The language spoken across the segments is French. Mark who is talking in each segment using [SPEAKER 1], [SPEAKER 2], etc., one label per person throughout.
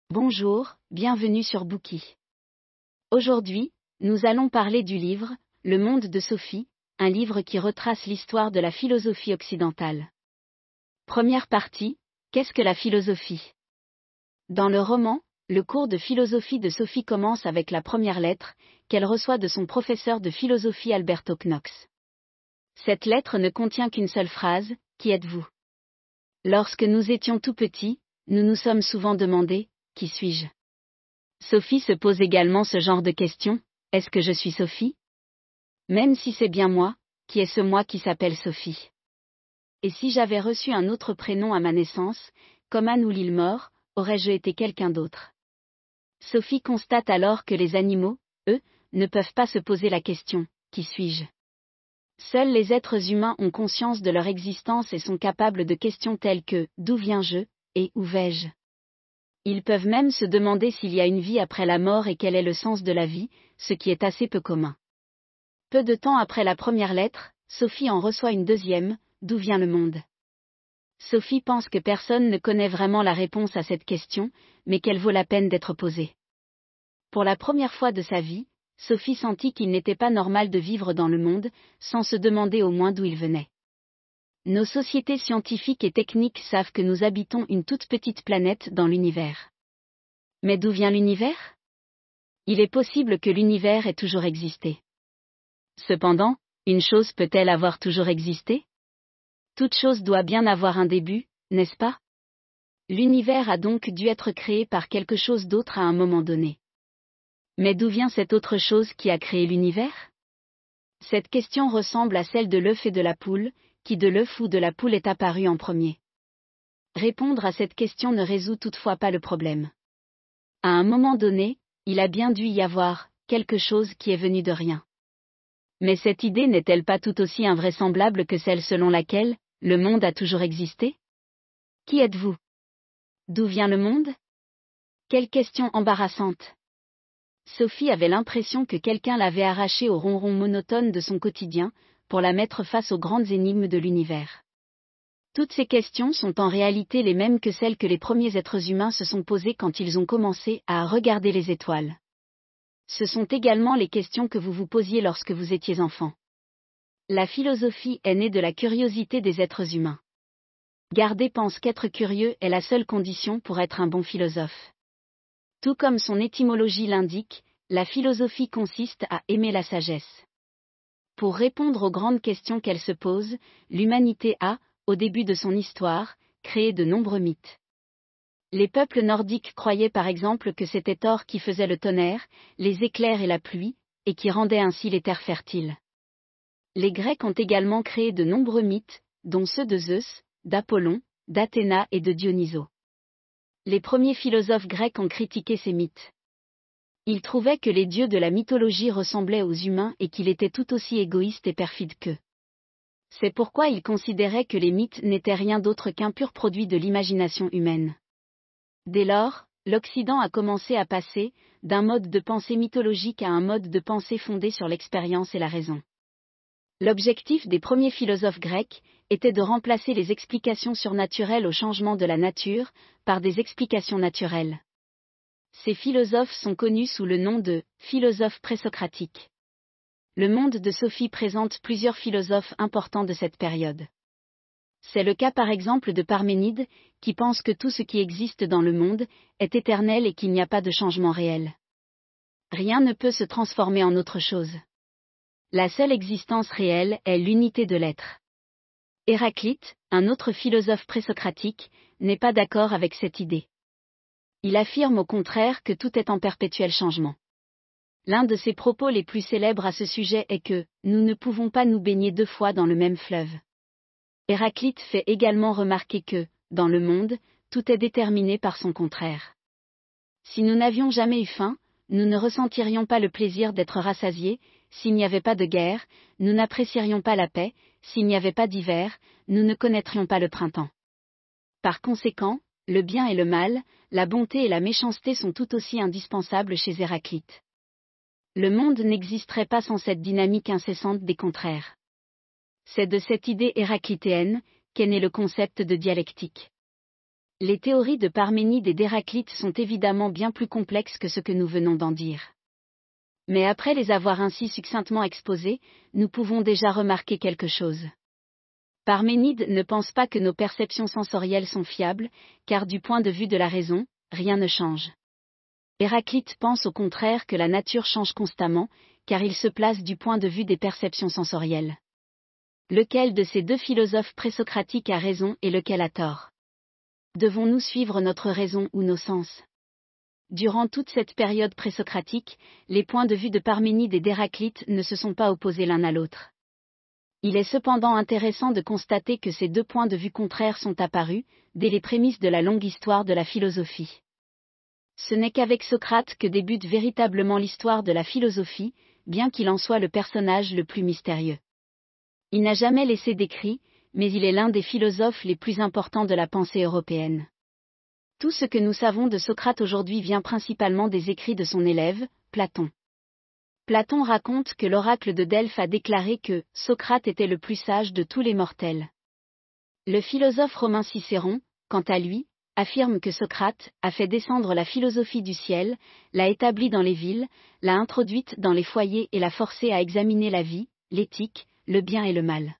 [SPEAKER 1] Bonjour, bienvenue sur Bookey. Aujourd'hui, nous allons parler du livre « Le monde de Sophie », un livre qui retrace l'histoire de la philosophie occidentale. Première partie, qu'est-ce que la philosophie ? Dans le roman, le cours de philosophie de Sophie commence avec la première lettre, qu'elle reçoit de son professeur de philosophie Alberto Knox. Cette lettre ne contient qu'une seule phrase, « Qui êtes-vous » ? Lorsque nous étions tout petits, nous nous sommes souvent demandé, « Qui suis-je » ? Sophie se pose également ce genre de questions, « Est-ce que je suis Sophie ?» Même si c'est bien moi, qui est ce moi qui s'appelle Sophie ? Et si j'avais reçu un autre prénom à ma naissance, comme Anne ou Lillemore, aurais-je été quelqu'un d'autre ? Sophie constate alors que les animaux, eux, ne peuvent pas se poser la question, « Qui suis-je » ? Seuls les êtres humains ont conscience de leur existence et sont capables de questions telles que « D'où viens-je » et « Où vais-je » ? Ils peuvent même se demander s'il y a une vie après la mort et quel est le sens de la vie, ce qui est assez peu commun. Peu de temps après la première lettre, Sophie en reçoit une deuxième, « D'où vient le monde ?» Sophie pense que personne ne connaît vraiment la réponse à cette question, mais qu'elle vaut la peine d'être posée. Pour la première fois de sa vie, Sophie sentit qu'il n'était pas normal de vivre dans le monde, sans se demander au moins d'où il venait. Nos sociétés scientifiques et techniques savent que nous habitons une toute petite planète dans l'univers. Mais d'où vient l'univers ? Il est possible que l'univers ait toujours existé. Cependant, une chose peut-elle avoir toujours existé ? Toute chose doit bien avoir un début, n'est-ce pas ? L'univers a donc dû être créé par quelque chose d'autre à un moment donné. Mais d'où vient cette autre chose qui a créé l'univers ? Cette question ressemble à celle de l'œuf et de la poule, qui de l'œuf ou de la poule est apparu en premier. Répondre à cette question ne résout toutefois pas le problème. À un moment donné, il a bien dû y avoir quelque chose qui est venu de rien. Mais cette idée n'est-elle pas tout aussi invraisemblable que celle selon laquelle le monde a toujours existé ? Qui êtes-vous ? D'où vient le monde ? Quelle question embarrassante ! Sophie avait l'impression que quelqu'un l'avait arrachée au ronron monotone de son quotidien, pour la mettre face aux grandes énigmes de l'univers. Toutes ces questions sont en réalité les mêmes que celles que les premiers êtres humains se sont posées quand ils ont commencé à regarder les étoiles. Ce sont également les questions que vous vous posiez lorsque vous étiez enfant. La philosophie est née de la curiosité des êtres humains. Gardé pense qu'être curieux est la seule condition pour être un bon philosophe. Tout comme son étymologie l'indique, la philosophie consiste à aimer la sagesse. Pour répondre aux grandes questions qu'elle se pose, l'humanité a, au début de son histoire, créé de nombreux mythes. Les peuples nordiques croyaient par exemple que c'était Thor qui faisait le tonnerre, les éclairs et la pluie, et qui rendait ainsi les terres fertiles. Les Grecs ont également créé de nombreux mythes, dont ceux de Zeus, d'Apollon, d'Athéna et de Dionysos. Les premiers philosophes grecs ont critiqué ces mythes. Ils trouvaient que les dieux de la mythologie ressemblaient aux humains et qu'il était tout aussi égoïste et perfide qu'eux. C'est pourquoi ils considéraient que les mythes n'étaient rien d'autre qu'un pur produit de l'imagination humaine. Dès lors, l'Occident a commencé à passer d'un mode de pensée mythologique à un mode de pensée fondé sur l'expérience et la raison. L'objectif des premiers philosophes grecs était de remplacer les explications surnaturelles au changement de la nature par des explications naturelles. Ces philosophes sont connus sous le nom de philosophes présocratiques. Le monde de Sophie présente plusieurs philosophes importants de cette période. C'est le cas par exemple de Parménide, qui pense que tout ce qui existe dans le monde est éternel et qu'il n'y a pas de changement réel. Rien ne peut se transformer en autre chose. La seule existence réelle est l'unité de l'être. Héraclite, un autre philosophe présocratique, n'est pas d'accord avec cette idée. Il affirme au contraire que tout est en perpétuel changement. L'un de ses propos les plus célèbres à ce sujet est que « nous ne pouvons pas nous baigner deux fois dans le même fleuve ». Héraclite fait également remarquer que, dans le monde, tout est déterminé par son contraire. Si nous n'avions jamais eu faim, nous ne ressentirions pas le plaisir d'être rassasiés, s'il n'y avait pas de guerre, nous n'apprécierions pas la paix, s'il n'y avait pas d'hiver, nous ne connaîtrions pas le printemps. Par conséquent, le bien et le mal, la bonté et la méchanceté sont tout aussi indispensables chez Héraclite. Le monde n'existerait pas sans cette dynamique incessante des contraires. C'est de cette idée héraclitéenne qu'est né le concept de dialectique. Les théories de Parménide et d'Héraclite sont évidemment bien plus complexes que ce que nous venons d'en dire. Mais après les avoir ainsi succinctement exposées, nous pouvons déjà remarquer quelque chose. Parménide ne pense pas que nos perceptions sensorielles sont fiables, car du point de vue de la raison, rien ne change. Héraclite pense au contraire que la nature change constamment, car il se place du point de vue des perceptions sensorielles. Lequel de ces deux philosophes présocratiques a raison et lequel a tort? Devons-nous suivre notre raison ou nos sens? Durant toute cette période présocratique, les points de vue de Parménide et d'Héraclite ne se sont pas opposés l'un à l'autre. Il est cependant intéressant de constater que ces deux points de vue contraires sont apparus, dès les prémices de la longue histoire de la philosophie. Ce n'est qu'avec Socrate que débute véritablement l'histoire de la philosophie, bien qu'il en soit le personnage le plus mystérieux. Il n'a jamais laissé d'écrits, mais il est l'un des philosophes les plus importants de la pensée européenne. Tout ce que nous savons de Socrate aujourd'hui vient principalement des écrits de son élève, Platon. Platon raconte que l'oracle de Delphes a déclaré que Socrate était le plus sage de tous les mortels. Le philosophe romain Cicéron, quant à lui, affirme que Socrate a fait descendre la philosophie du ciel, l'a établie dans les villes, l'a introduite dans les foyers et l'a forcé à examiner la vie, l'éthique, le bien et le mal.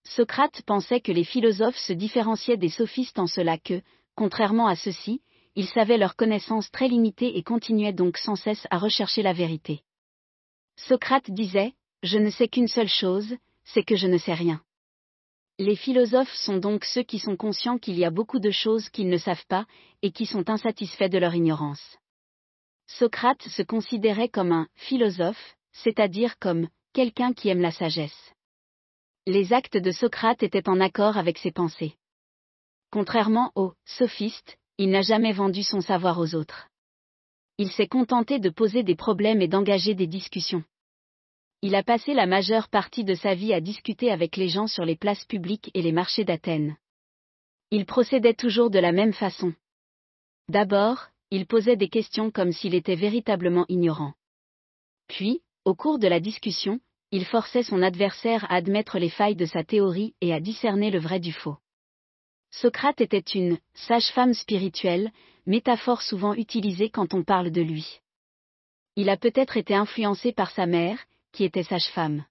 [SPEAKER 1] Socrate pensait que les philosophes se différenciaient des sophistes en cela que, contrairement à ceux-ci, ils savaient leur connaissance très limitée et continuaient donc sans cesse à rechercher la vérité. Socrate disait « Je ne sais qu'une seule chose, c'est que je ne sais rien ». Les philosophes sont donc ceux qui sont conscients qu'il y a beaucoup de choses qu'ils ne savent pas, et qui sont insatisfaits de leur ignorance. Socrate se considérait comme un « philosophe », c'est-à-dire comme « quelqu'un qui aime la sagesse ». Les actes de Socrate étaient en accord avec ses pensées. Contrairement aux « sophistes », il n'a jamais vendu son savoir aux autres. Il s'est contenté de poser des problèmes et d'engager des discussions. Il a passé la majeure partie de sa vie à discuter avec les gens sur les places publiques et les marchés d'Athènes. Il procédait toujours de la même façon. D'abord, il posait des questions comme s'il était véritablement ignorant. Puis, au cours de la discussion, il forçait son adversaire à admettre les failles de sa théorie et à discerner le vrai du faux. Socrate était une « sage-femme spirituelle », métaphore souvent utilisée quand on parle de lui. Il a peut-être été influencé par sa mère, qui était sage-femme.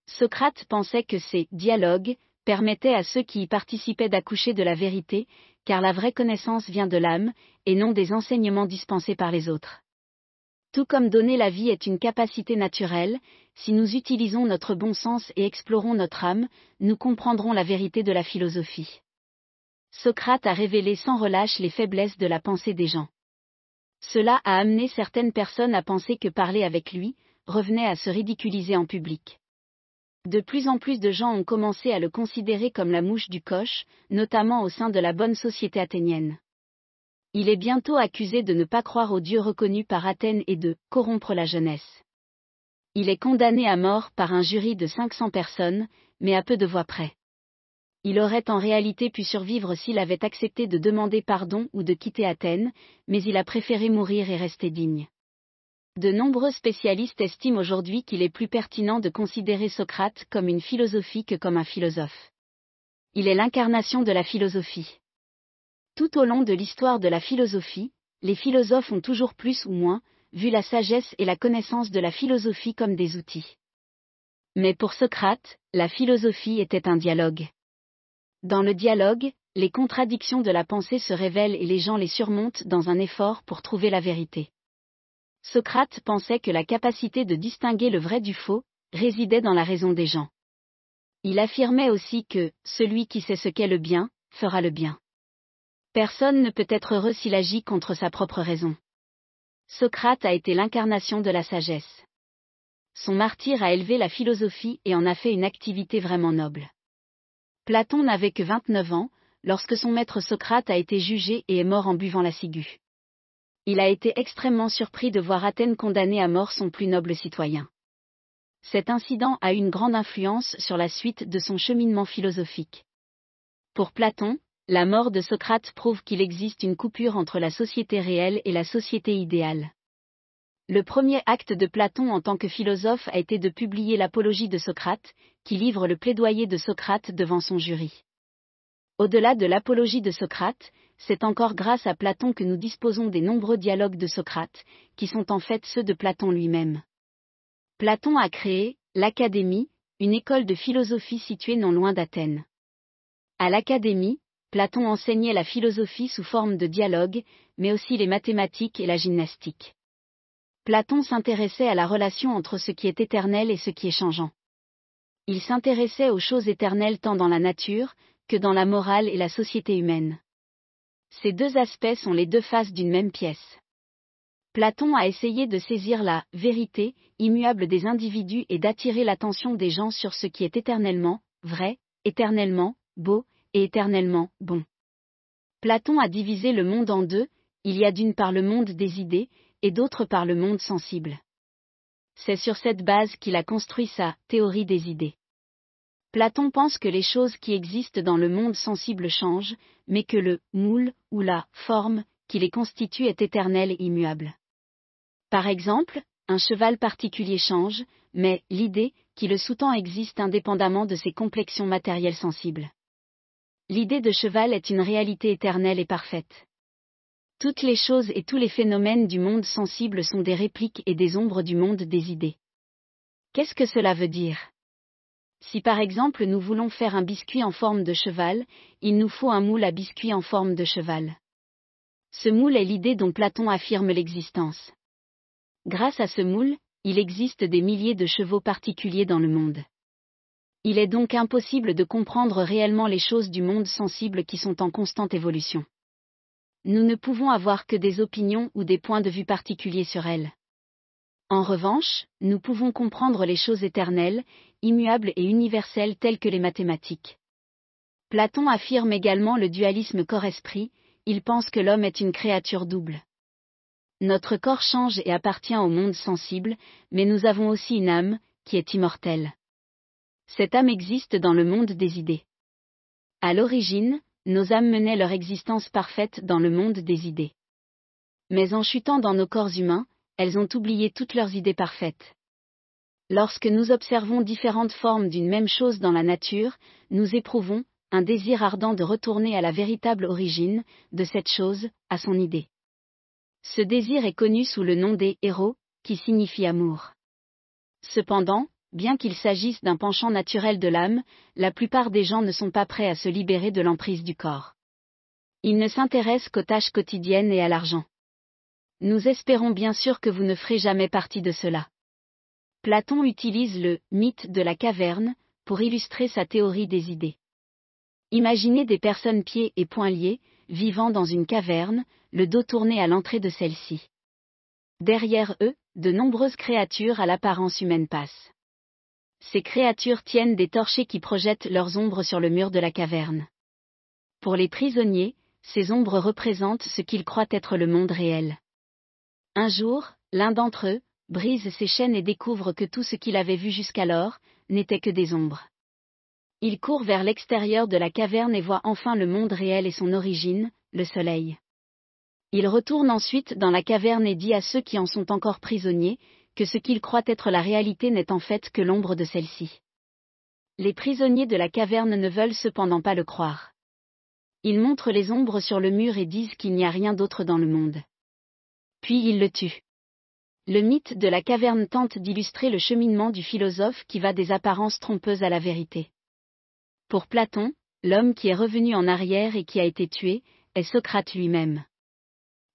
[SPEAKER 1] Socrate pensait que ces « dialogues » permettaient à ceux qui y participaient d'accoucher de la vérité, car la vraie connaissance vient de l'âme, et non des enseignements dispensés par les autres. Tout comme donner la vie est une capacité naturelle, si nous utilisons notre bon sens et explorons notre âme, nous comprendrons la vérité de la philosophie. Socrate a révélé sans relâche les faiblesses de la pensée des gens. Cela a amené certaines personnes à penser que parler avec lui revenait à se ridiculiser en public. De plus en plus de gens ont commencé à le considérer comme la mouche du coche, notamment au sein de la bonne société athénienne. Il est bientôt accusé de ne pas croire au Dieu reconnu par Athènes et de corrompre la jeunesse. Il est condamné à mort par un jury de 500 personnes, mais à peu de voix près. Il aurait en réalité pu survivre s'il avait accepté de demander pardon ou de quitter Athènes, mais il a préféré mourir et rester digne. De nombreux spécialistes estiment aujourd'hui qu'il est plus pertinent de considérer Socrate comme une philosophie que comme un philosophe. Il est l'incarnation de la philosophie. Tout au long de l'histoire de la philosophie, les philosophes ont toujours plus ou moins vu la sagesse et la connaissance de la philosophie comme des outils. Mais pour Socrate, la philosophie était un dialogue. Dans le dialogue, les contradictions de la pensée se révèlent et les gens les surmontent dans un effort pour trouver la vérité. Socrate pensait que la capacité de distinguer le vrai du faux résidait dans la raison des gens. Il affirmait aussi que « celui qui sait ce qu'est le bien, fera le bien ». Personne ne peut être heureux s'il agit contre sa propre raison. Socrate a été l'incarnation de la sagesse. Son martyre a élevé la philosophie et en a fait une activité vraiment noble. Platon n'avait que 29 ans, lorsque son maître Socrate a été jugé et est mort en buvant la ciguë. Il a été extrêmement surpris de voir Athènes condamner à mort son plus noble citoyen. Cet incident a eu une grande influence sur la suite de son cheminement philosophique. Pour Platon, la mort de Socrate prouve qu'il existe une coupure entre la société réelle et la société idéale. Le premier acte de Platon en tant que philosophe a été de publier l'Apologie de Socrate, qui livre le plaidoyer de Socrate devant son jury. Au-delà de l'apologie de Socrate, c'est encore grâce à Platon que nous disposons des nombreux dialogues de Socrate, qui sont en fait ceux de Platon lui-même. Platon a créé l'Académie, une école de philosophie située non loin d'Athènes. À l'Académie, Platon enseignait la philosophie sous forme de dialogue, mais aussi les mathématiques et la gymnastique. Platon s'intéressait à la relation entre ce qui est éternel et ce qui est changeant. Il s'intéressait aux choses éternelles tant dans la nature, que dans la morale et la société humaine. Ces deux aspects sont les deux faces d'une même pièce. Platon a essayé de saisir la vérité immuable des individus et d'attirer l'attention des gens sur ce qui est éternellement vrai, éternellement beau et éternellement bon. Platon a divisé le monde en deux, il y a d'une part le monde des idées, et d'autre part le monde sensible. C'est sur cette base qu'il a construit sa théorie des idées. Platon pense que les choses qui existent dans le monde sensible changent, mais que le moule, ou la forme, qui les constitue est éternel et immuable. Par exemple, un cheval particulier change, mais l'idée, qui le sous-tend existe indépendamment de ses complexions matérielles sensibles. L'idée de cheval est une réalité éternelle et parfaite. Toutes les choses et tous les phénomènes du monde sensible sont des répliques et des ombres du monde des idées. Qu'est-ce que cela veut dire ? Si par exemple nous voulons faire un biscuit en forme de cheval, il nous faut un moule à biscuit en forme de cheval. Ce moule est l'idée dont Platon affirme l'existence. Grâce à ce moule, il existe des milliers de chevaux particuliers dans le monde. Il est donc impossible de comprendre réellement les choses du monde sensible qui sont en constante évolution. Nous ne pouvons avoir que des opinions ou des points de vue particuliers sur elles. En revanche, nous pouvons comprendre les choses éternelles, immuables et universelles telles que les mathématiques. Platon affirme également le dualisme corps-esprit, il pense que l'homme est une créature double. Notre corps change et appartient au monde sensible, mais nous avons aussi une âme, qui est immortelle. Cette âme existe dans le monde des idées. À l'origine, nos âmes menaient leur existence parfaite dans le monde des idées. Mais en chutant dans nos corps humains, elles ont oublié toutes leurs idées parfaites. Lorsque nous observons différentes formes d'une même chose dans la nature, nous éprouvons un désir ardent de retourner à la véritable origine de cette chose, à son idée. Ce désir est connu sous le nom des héros, qui signifie amour. Cependant, bien qu'il s'agisse d'un penchant naturel de l'âme, la plupart des gens ne sont pas prêts à se libérer de l'emprise du corps. Ils ne s'intéressent qu'aux tâches quotidiennes et à l'argent. Nous espérons bien sûr que vous ne ferez jamais partie de cela. Platon utilise le mythe de la caverne pour illustrer sa théorie des idées. Imaginez des personnes pieds et poings liés, vivant dans une caverne, le dos tourné à l'entrée de celle-ci. Derrière eux, de nombreuses créatures à l'apparence humaine passent. Ces créatures tiennent des torchers qui projettent leurs ombres sur le mur de la caverne. Pour les prisonniers, ces ombres représentent ce qu'ils croient être le monde réel. Un jour, l'un d'entre eux brise ses chaînes et découvre que tout ce qu'il avait vu jusqu'alors n'était que des ombres. Il court vers l'extérieur de la caverne et voit enfin le monde réel et son origine, le soleil. Il retourne ensuite dans la caverne et dit à ceux qui en sont encore prisonniers, que ce qu'ils croient être la réalité n'est en fait que l'ombre de celle-ci. Les prisonniers de la caverne ne veulent cependant pas le croire. Ils montrent les ombres sur le mur et disent qu'il n'y a rien d'autre dans le monde. Puis ils le tuent. Le mythe de la caverne tente d'illustrer le cheminement du philosophe qui va des apparences trompeuses à la vérité. Pour Platon, l'homme qui est revenu en arrière et qui a été tué, est Socrate lui-même.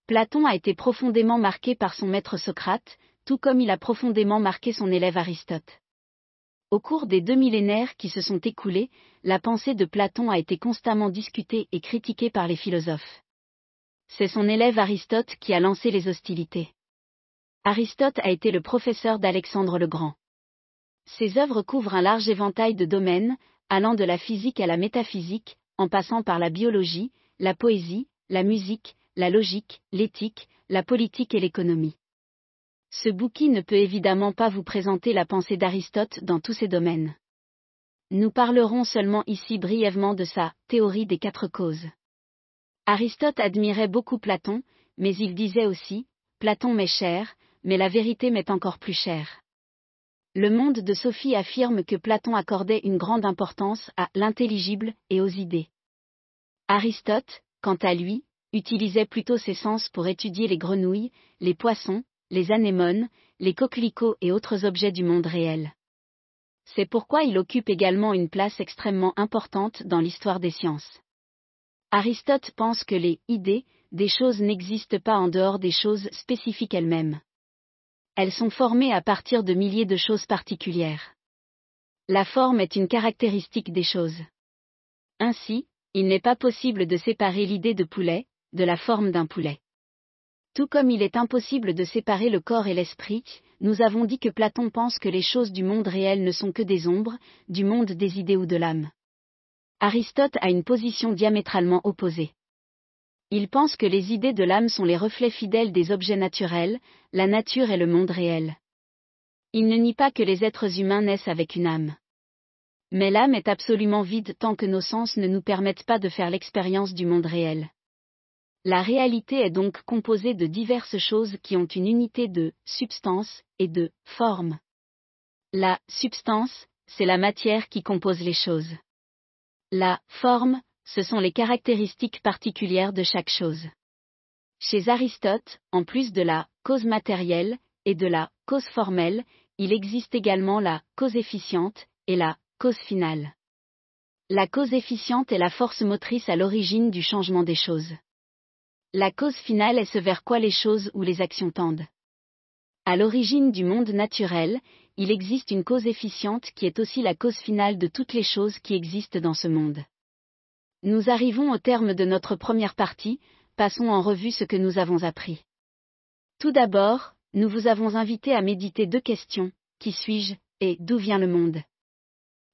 [SPEAKER 1] Platon a été profondément marqué par son maître Socrate, tout comme il a profondément marqué son élève Aristote. Au cours des 2 millénaires qui se sont écoulés, la pensée de Platon a été constamment discutée et critiquée par les philosophes. C'est son élève Aristote qui a lancé les hostilités. Aristote a été le professeur d'Alexandre le Grand. Ses œuvres couvrent un large éventail de domaines, allant de la physique à la métaphysique, en passant par la biologie, la poésie, la musique, la logique, l'éthique, la politique et l'économie. Ce bouquin ne peut évidemment pas vous présenter la pensée d'Aristote dans tous ces domaines. Nous parlerons seulement ici brièvement de sa théorie des 4 causes. Aristote admirait beaucoup Platon, mais il disait aussi, Platon m'est cher, mais la vérité m'est encore plus chère. Le monde de Sophie affirme que Platon accordait une grande importance à l'intelligible et aux idées. Aristote, quant à lui, utilisait plutôt ses sens pour étudier les grenouilles, les poissons, les anémones, les coquelicots et autres objets du monde réel. C'est pourquoi il occupe également une place extrêmement importante dans l'histoire des sciences. Aristote pense que les idées des choses n'existent pas en dehors des choses spécifiques elles-mêmes. Elles sont formées à partir de milliers de choses particulières. La forme est une caractéristique des choses. Ainsi, il n'est pas possible de séparer l'idée de poulet de la forme d'un poulet. Tout comme il est impossible de séparer le corps et l'esprit, nous avons dit que Platon pense que les choses du monde réel ne sont que des ombres, du monde des idées ou de l'âme. Aristote a une position diamétralement opposée. Il pense que les idées de l'âme sont les reflets fidèles des objets naturels, la nature et le monde réel. Il ne nie pas que les êtres humains naissent avec une âme. Mais l'âme est absolument vide tant que nos sens ne nous permettent pas de faire l'expérience du monde réel. La réalité est donc composée de diverses choses qui ont une unité de substance et de forme. La substance, c'est la matière qui compose les choses. La forme, ce sont les caractéristiques particulières de chaque chose. Chez Aristote, en plus de la cause matérielle et de la cause formelle, il existe également la cause efficiente et la cause finale. La cause efficiente est la force motrice à l'origine du changement des choses. La cause finale est ce vers quoi les choses ou les actions tendent. À l'origine du monde naturel, il existe une cause efficiente qui est aussi la cause finale de toutes les choses qui existent dans ce monde. Nous arrivons au terme de notre première partie, passons en revue ce que nous avons appris. Tout d'abord, nous vous avons invité à méditer 2 questions, qui suis-je, et d'où vient le monde?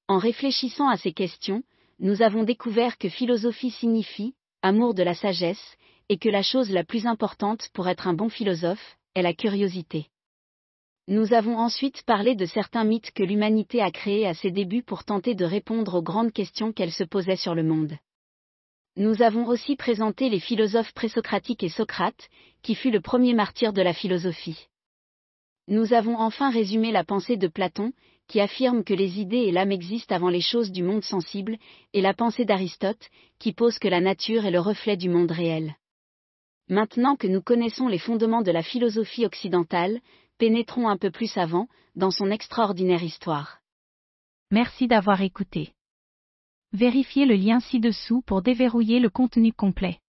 [SPEAKER 1] En réfléchissant à ces questions, nous avons découvert que philosophie signifie amour de la sagesse, et que la chose la plus importante pour être un bon philosophe est la curiosité. Nous avons ensuite parlé de certains mythes que l'humanité a créés à ses débuts pour tenter de répondre aux grandes questions qu'elle se posait sur le monde. Nous avons aussi présenté les philosophes présocratiques et Socrate, qui fut le premier martyr de la philosophie. Nous avons enfin résumé la pensée de Platon, qui affirme que les idées et l'âme existent avant les choses du monde sensible, et la pensée d'Aristote, qui pose que la nature est le reflet du monde réel. Maintenant que nous connaissons les fondements de la philosophie occidentale, pénétrons un peu plus avant, dans son extraordinaire histoire.
[SPEAKER 2] Merci d'avoir écouté. Vérifiez le lien ci-dessous pour déverrouiller le contenu complet.